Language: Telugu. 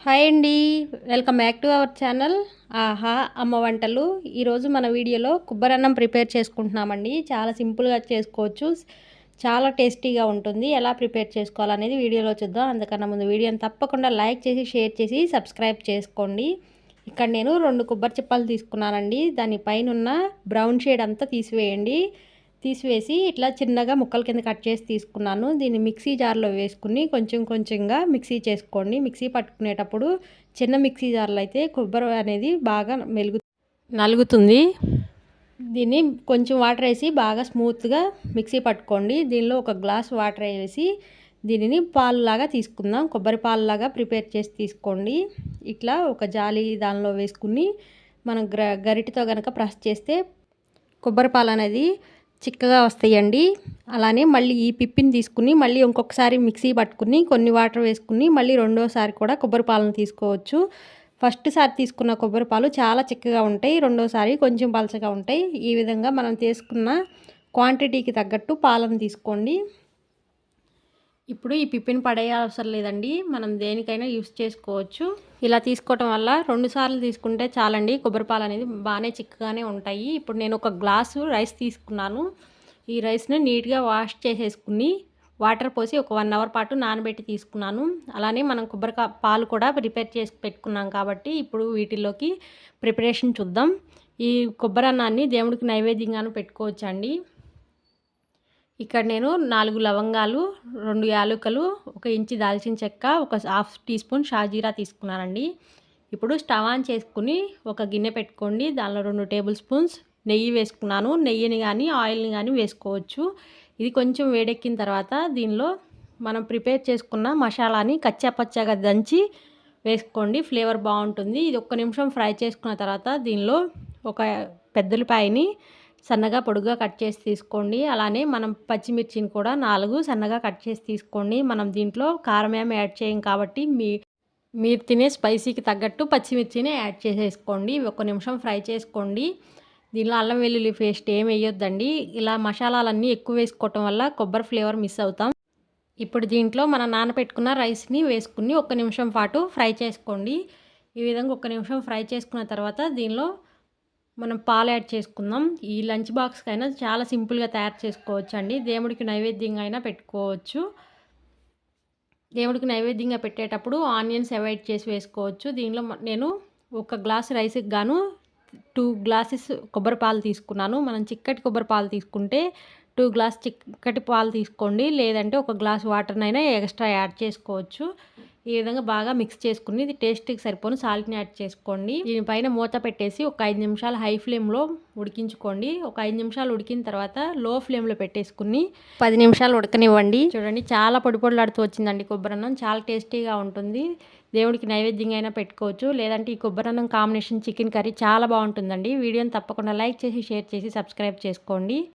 హాయ్ అండి, welcome back to our channel ఆహా అమ్మ వంటలు. ఈరోజు మన వీడియోలో కొబ్బరన్నం ప్రిపేర్ చేసుకుంటున్నామండి. చాలా సింపుల్గా చేసుకోవచ్చు, చాలా టేస్టీగా ఉంటుంది. ఎలా ప్రిపేర్ చేసుకోవాలనేది వీడియోలో చూద్దాం. అందుకన్నా ముందు వీడియోని తప్పకుండా లైక్ చేసి షేర్ చేసి సబ్స్క్రైబ్ చేసుకోండి. ఇక్కడ నేను 2 కొబ్బరి చిప్పలు తీసుకున్నానండి. దానిపైన ఉన్న బ్రౌన్ షేడ్ అంతా తీసివేసి ఇట్లా చిన్నగా ముక్కల కింద కట్ చేసి తీసుకున్నాను. దీన్ని మిక్సీ జార్లో వేసుకుని కొంచెం కొంచెంగా మిక్సీ చేసుకోండి. మిక్సీ పట్టుకునేటప్పుడు చిన్న మిక్సీ జార్లో అయితే కొబ్బరి అనేది బాగా నలుగుతుంది. దీన్ని కొంచెం వాటర్ వేసి బాగా స్మూత్గా మిక్సీ పట్టుకోండి. దీనిలో 1 గ్లాస్ వాటర్ వేసి దీనిని పాలులాగా తీసుకుందాం. కొబ్బరి పాలులాగా ప్రిపేర్ చేసి తీసుకోండి. ఇట్లా ఒక జాలి దానిలో వేసుకుని మనం గరిటతో కనుక ప్రెస్ చేస్తే కొబ్బరి పాలు అనేది చిక్కగా వస్తాయండి. అలానే మళ్ళీ ఈ పిప్పిని తీసుకుని మళ్ళీ ఇంకొకసారి మిక్సీ పట్టుకుని కొన్ని వాటర్ వేసుకుని మళ్ళీ రెండోసారి కూడా కొబ్బరి పాలను తీసుకోవచ్చు. ఫస్ట్ సారి తీసుకున్న కొబ్బరి పాలు చాలా చిక్కగా ఉంటాయి, రెండోసారి కొంచెం పలచగా ఉంటాయి. ఈ విధంగా మనం తీసుకున్న క్వాంటిటీకి తగ్గట్టు పాలను తీసుకోండి. ఇప్పుడు ఈ పిప్పిని పడేయ అవసరం లేదండి, మనం దేనికైనా యూస్ చేసుకోవచ్చు. ఇలా తీసుకోవటం వల్ల 2 సార్లు తీసుకుంటే చాలండి. కొబ్బరి పాలు అనేది బాగానే చిక్కగానే ఉంటాయి. ఇప్పుడు నేను 1 గ్లాసు రైస్ తీసుకున్నాను. ఈ రైస్ని నీట్గా వాష్ చేసేసుకుని వాటర్ పోసి ఒక 1 అవర్ పాటు నానబెట్టి తీసుకున్నాను. అలానే మనం పాలు కూడా ప్రిపేర్ చేసి పెట్టుకున్నాం కాబట్టి ఇప్పుడు వీటిల్లోకి ప్రిపరేషన్ చూద్దాం. ఈ కొబ్బరి అన్నాన్ని దేవుడికి నైవేద్యంగాను పెట్టుకోవచ్చండి. ఇక్కడ నేను 4 లవంగాలు, 2 యాలకులు, 1 ఇంచు దాల్చిన చెక్క, 1/2 టీ స్పూన్ షాజీరా తీసుకున్నానండి. ఇప్పుడు స్టవ్ ఆన్ చేసుకుని ఒక గిన్నె పెట్టుకోండి. దానిలో 2 టేబుల్ స్పూన్స్ నెయ్యి వేసుకున్నాను. నెయ్యిని కానీ ఆయిల్ని కానీ వేసుకోవచ్చు. ఇది కొంచెం వేడెక్కిన తర్వాత దీనిలో మనం ప్రిపేర్ చేసుకున్న మసాలాని కచ్చాపచ్చాగా దంచి వేసుకోండి. ఫ్లేవర్ బాగుంటుంది. ఇది 1 నిమిషం ఫ్రై చేసుకున్న తర్వాత దీనిలో ఒక పెద్దలపాయని సన్నగా పొడుగ్గా కట్ చేసి తీసుకోండి. అలానే మనం పచ్చిమిర్చిని కూడా 4 సన్నగా కట్ చేసి తీసుకోండి. మనం దీంట్లో కారం ఏమి యాడ్ చేయం కాబట్టి మీరు తినే స్పైసీకి తగ్గట్టు పచ్చిమిర్చిని యాడ్ చేసేసుకోండి. 1 నిమిషం ఫ్రై చేసుకోండి. దీనిలో అల్లం వెల్లుల్లి పేస్ట్ ఏమి వేయొద్దండి. ఇలా మసాలాలన్నీ ఎక్కువ వేసుకోవటం వల్ల కొబ్బరి ఫ్లేవర్ మిస్ అవుతాం. ఇప్పుడు దీంట్లో మనం నానబెట్టుకున్న రైస్ని వేసుకుని 1 నిమిషం పాటు ఫ్రై చేసుకోండి. ఈ విధంగా 1 నిమిషం ఫ్రై చేసుకున్న తర్వాత దీనిలో మనం పాలు యాడ్ చేసుకుందాం. ఈ లంచ్ బాక్స్కి అయినా చాలా సింపుల్గా తయారు చేసుకోవచ్చు అండి. దేవుడికి నైవేద్యంగా అయినా పెట్టుకోవచ్చు. దేవుడికి నైవేద్యంగా పెట్టేటప్పుడు ఆనియన్స్ అవాయిడ్ చేసి వేసుకోవచ్చు. దీనిలో నేను 1 గ్లాస్ రైస్కి గాను 2 గ్లాసెస్ కొబ్బరి పాలు తీసుకున్నాను. మనం చిక్కటి కొబ్బరి పాలు తీసుకుంటే 2 గ్లాస్ చిక్కటి పాలు తీసుకోండి, లేదంటే 1 గ్లాస్ వాటర్నైనా ఎక్స్ట్రా యాడ్ చేసుకోవచ్చు. ఈ విధంగా బాగా మిక్స్ చేసుకుని ఇది టేస్ట్కి సరిపోను సాల్ట్ని యాడ్ చేసుకోండి. దీనిపైన మూత పెట్టేసి ఒక 5 నిమిషాలు హై ఫ్లేమ్లో ఉడికించుకోండి. ఒక 5 నిమిషాలు ఉడికిన తర్వాత లో ఫ్లేమ్లో పెట్టేసుకుని 10 నిమిషాలు ఉడకనివ్వండి. చూడండి, చాలా పొడి పొడిలాడుతూ వచ్చిందండి కొబ్బరన్నం. చాలా టేస్టీగా ఉంటుంది. దేవుడికి నైవేద్యంగా అయినా పెట్టుకోవచ్చు, లేదంటే ఈ కొబ్బరన్నం కాంబినేషన్ చికెన్ కర్రీ చాలా బాగుంటుందండి. వీడియోని తప్పకుండా లైక్ చేసి షేర్ చేసి సబ్స్క్రైబ్ చేసుకోండి.